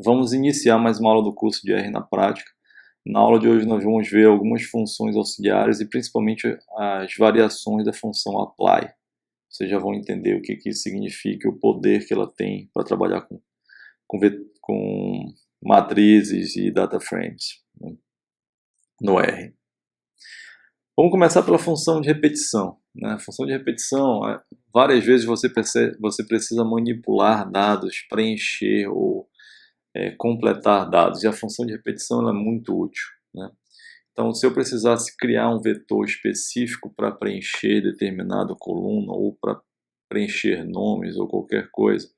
Vamos iniciar mais uma aula do curso de R na prática. Na aula de hoje nós vamos ver algumas funções auxiliares e principalmente as variações da função apply. Vocês já vão entender o que isso significa e o poder que ela tem para trabalhar com matrizes e data frames, né, no R. Vamos começar pela função de repetição. A função de repetição, várias vezes você precisa manipular dados, preencher ou completar dados, e a função de repetição ela é muito útil, né? Então, se eu precisasse criar um vetor específico para preencher determinada coluna ou para preencher nomes ou qualquer coisa,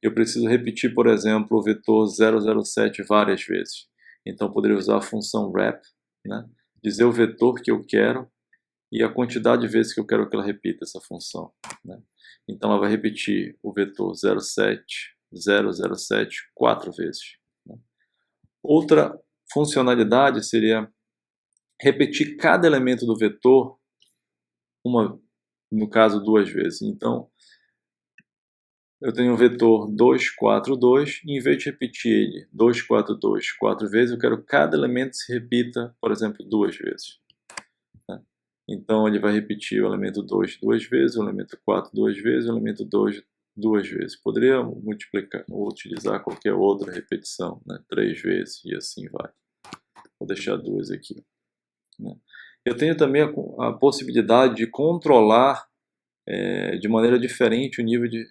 eu preciso repetir, por exemplo, o vetor 007 várias vezes. Então, eu poderia usar a função wrap, né? Dizer o vetor que eu quero e a quantidade de vezes que eu quero que ela repita essa função, né? Então, ela vai repetir o vetor 007 4 vezes. Outra funcionalidade seria repetir cada elemento do vetor, no caso, 2 vezes. Então, eu tenho o vetor 242, e em vez de repetir ele 242 4 vezes, eu quero que cada elemento se repita, por exemplo, 2 vezes. Então, ele vai repetir o elemento 2 2 vezes, o elemento 4 2 vezes, o elemento 2 2 vezes. Poderia multiplicar ou utilizar qualquer outra repetição, né? 3 vezes e assim vai. Vou deixar 2 aqui, né? Eu tenho também a possibilidade de controlar de maneira diferente o nível de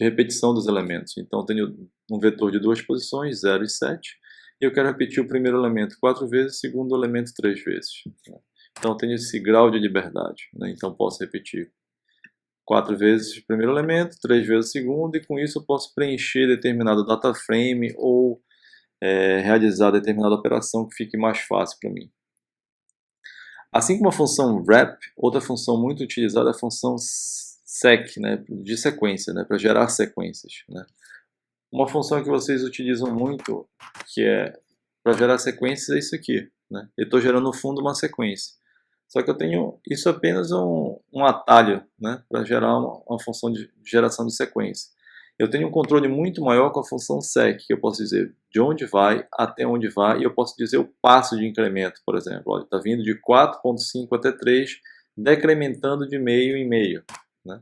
repetição dos elementos. Então, eu tenho um vetor de 2 posições, 0 e 7, e eu quero repetir o primeiro elemento 4 vezes, o segundo elemento 3 vezes, né? Então, eu tenho esse grau de liberdade, né? Então, posso repetir 4 vezes o primeiro elemento, 3 vezes o segundo, e com isso eu posso preencher determinado data frame ou realizar determinada operação que fique mais fácil para mim. Assim como a função wrap, outra função muito utilizada é a função sec, né, de sequência, né, para gerar sequências, né. Uma função que vocês utilizam muito, que é para gerar sequências, é isso aqui, né. Eu estou gerando no fundo uma sequência. Só que eu tenho isso apenas um atalho, né, para gerar uma função de geração de sequência. Eu tenho um controle muito maior com a função sec, que eu posso dizer de onde vai, até onde vai, e eu posso dizer o passo de incremento, por exemplo. Olha, está vindo de 4.5 até 3, decrementando de meio em meio, né?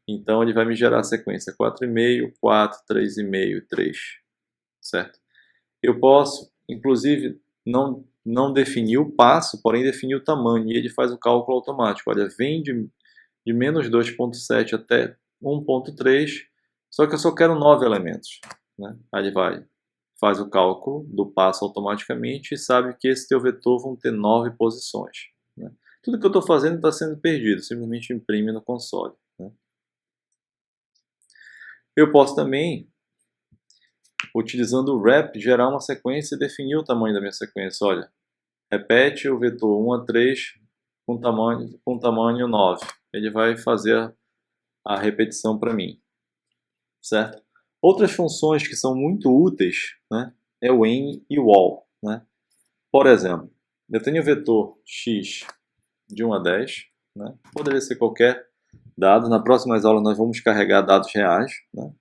Então, ele vai me gerar a sequência 4,5, 4, 3,5, 3, certo? Eu posso, inclusive, não definir o passo, porém definir o tamanho, e ele faz o cálculo automático. Olha, vem de menos 2.7 até 1.3, só que eu só quero 9 elementos, né? Aí ele faz o cálculo do passo automaticamente e sabe que esse teu vetor vão ter 9 posições, né? Tudo que eu estou fazendo está sendo perdido, simplesmente imprime no console, né? Eu posso também, utilizando o wrap, gerar uma sequência e definir o tamanho da minha sequência. Olha, repete o vetor 1 a 3 com tamanho 9. Ele vai fazer a repetição para mim, certo? Outras funções que são muito úteis, né, é o n e o all, né? Por exemplo, eu tenho o vetor x de 1 a 10, né? Poderia ser qualquer dado. Na próxima aula nós vamos carregar dados reais, né?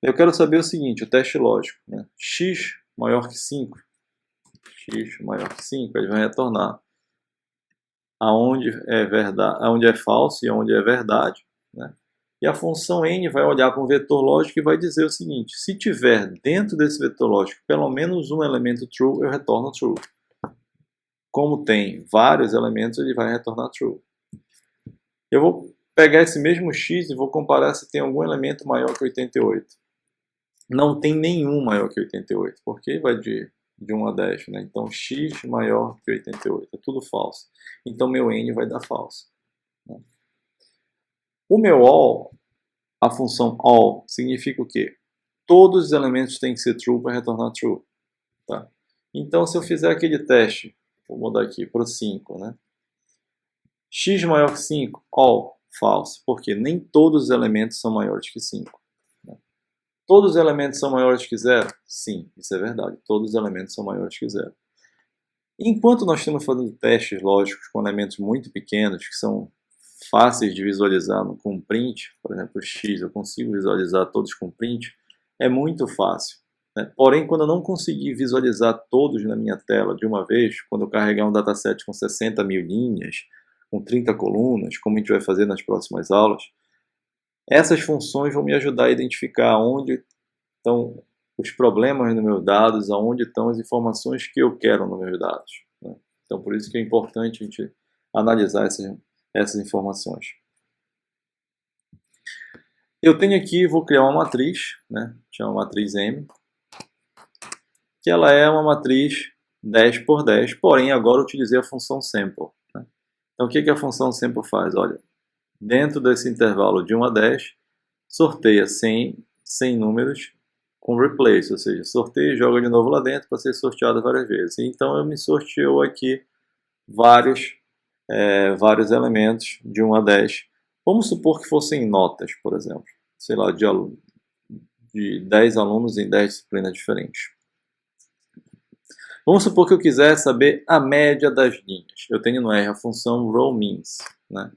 Eu quero saber o seguinte, o teste lógico, né? X maior que 5, x maior que 5, ele vai retornar aonde é verdade, aonde é falso e aonde é verdade, né? E a função n vai olhar para um vetor lógico e vai dizer o seguinte: se tiver dentro desse vetor lógico pelo menos um elemento true, eu retorno true. Como tem vários elementos, ele vai retornar true. Eu vou pegar esse mesmo x e vou comparar se tem algum elemento maior que 88. Não tem nenhum maior que 88, porque vai de 1 a 10, né? Então, x maior que 88, é tudo falso. Então, meu n vai dar falso, né? O meu all, a função all, significa o quê? Todos os elementos têm que ser true para retornar true, tá? Então, se eu fizer aquele teste, vou mudar aqui para o 5, né? X maior que 5, all, falso, porque nem todos os elementos são maiores que 5. Todos os elementos são maiores que zero? Sim, isso é verdade. Todos os elementos são maiores que zero. Enquanto nós estamos fazendo testes lógicos com elementos muito pequenos, que são fáceis de visualizar com print, por exemplo, x, eu consigo visualizar todos com print, é muito fácil. né? Porém, quando eu não conseguir visualizar todos na minha tela de uma vez, quando eu carregar um dataset com 60 mil linhas, com 30 colunas, como a gente vai fazer nas próximas aulas, essas funções vão me ajudar a identificar onde estão os problemas nos meus dados, aonde estão as informações que eu quero nos meus dados, né? Então, por isso que é importante a gente analisar essas informações. Eu tenho aqui, vou criar uma matriz, né? Chama matriz M, que ela é uma matriz 10 por 10, porém agora eu utilizei a função sample, né? Então, o que a função sample faz? Olha, dentro desse intervalo de 1 a 10, sorteia 100 números com replace, ou seja, sorteia e joga de novo lá dentro para ser sorteado várias vezes. Então, eu me sorteou aqui vários elementos de 1 a 10. Vamos supor que fossem notas, por exemplo. Sei lá, de 10 alunos em 10 disciplinas diferentes. Vamos supor que eu quiser saber a média das linhas. Eu tenho no R a função rowMeans, né?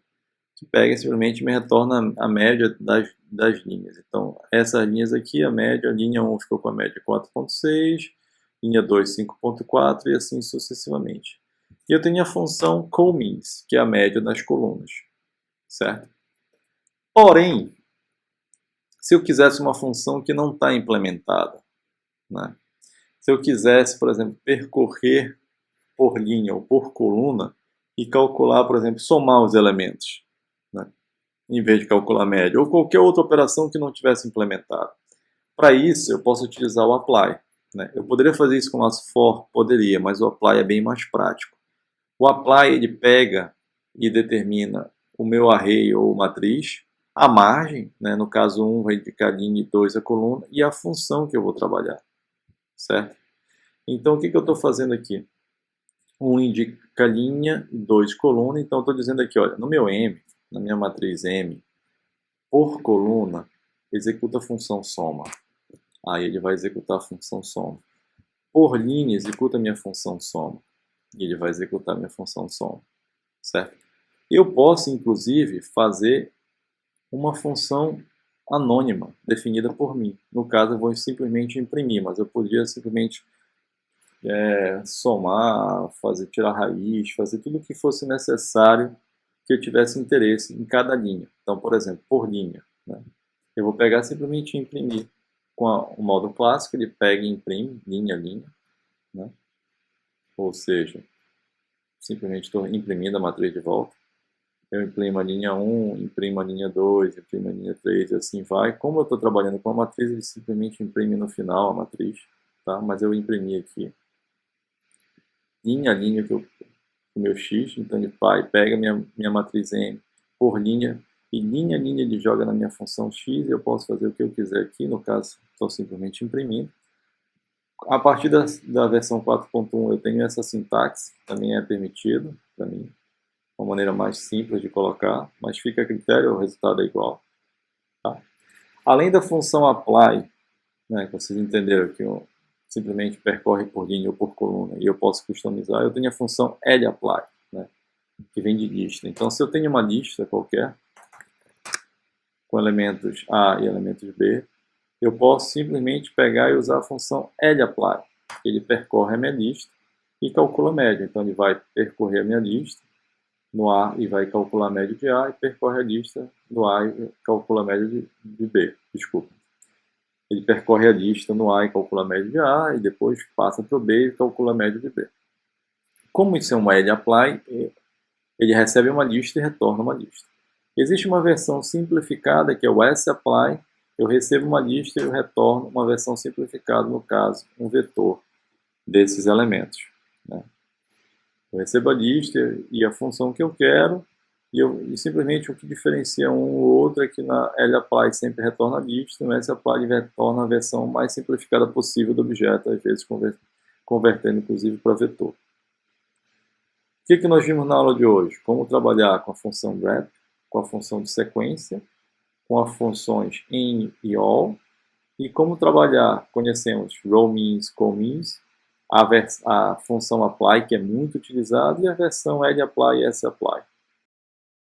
Que pega e simplesmente me retorna a média das linhas. Então, essas linhas aqui, a média, a linha 1 ficou com a média 4.6, linha 2 5.4 e assim sucessivamente. E eu tenho a função comeans, que é a média das colunas, certo? Porém, se eu quisesse uma função que não está implementada, né? Se eu quisesse, por exemplo, percorrer por linha ou por coluna e calcular, por exemplo, somar os elementos, né? Em vez de calcular a média, ou qualquer outra operação que não tivesse implementada. Para isso, eu posso utilizar o apply, né? Eu poderia fazer isso com o nosso for, poderia, mas o apply é bem mais prático. O apply ele pega e determina o meu array ou matriz, a margem, né? No caso 1 vai indicar linha e 2 a coluna, e a função que eu vou trabalhar, certo? Então, o que eu estou fazendo aqui? 1 indica linha, 2 coluna, então estou dizendo aqui, olha, no meu M, na minha matriz M, por coluna, executa a função soma. Aí ele vai executar a função soma. Por linha, executa a minha função soma. E ele vai executar a minha função soma, certo? Eu posso, inclusive, fazer uma função anônima, definida por mim. No caso, eu vou simplesmente imprimir, mas eu poderia simplesmente somar, tirar raiz, fazer tudo o que fosse necessário que eu tivesse interesse em cada linha. Então, por exemplo, por linha, né? Eu vou pegar simplesmente e imprimir. Com o modo clássico, ele pega e imprime, linha a linha, né? Ou seja, simplesmente estou imprimindo a matriz de volta. Eu imprimo a linha 1, imprimo a linha 2, imprimo a linha 3 e assim vai. Como eu estou trabalhando com a matriz, ele simplesmente imprime no final a matriz, tá? Mas eu imprimi aqui linha a linha o meu x, então ele pega minha matriz M por linha, e linha a linha ele joga na minha função x, e eu posso fazer o que eu quiser aqui, no caso, estou simplesmente imprimindo. A partir da versão 4.1 eu tenho essa sintaxe, também é permitido para mim, uma maneira mais simples de colocar, mas fica a critério, o resultado é igual. Tá? Além da função apply, né, que vocês entenderam que simplesmente percorre por linha ou por coluna, e eu posso customizar, eu tenho a função lapply, né, que vem de lista. Então, se eu tenho uma lista qualquer, com elementos A e elementos B, eu posso simplesmente pegar e usar a função lapply. Ele percorre a minha lista e calcula a média. Então, ele vai percorrer a minha lista no A e vai calcular a média de A, e percorre a lista no A e calcula a média de B. Desculpa. Ele percorre a lista no A e calcula a média de A, e depois passa para o B e calcula a média de B. Como isso é um lapply, ele recebe uma lista e retorna uma lista. Existe uma versão simplificada, que é o sapply. Eu recebo uma lista e eu retorno uma versão simplificada, no caso, um vetor desses elementos, né? Eu recebo a lista e a função que eu quero, e simplesmente o que diferencia um ou outro é que na lapply sempre retorna a lista, no sapply ele retorna a versão mais simplificada possível do objeto, às vezes convertendo inclusive para vetor. O que nós vimos na aula de hoje? Como trabalhar com a função grep, com a função de sequência, com as funções in e all, e como trabalhar, conhecemos rowMeans, comeans, a função apply, que é muito utilizada, e a versão lapply e sapply.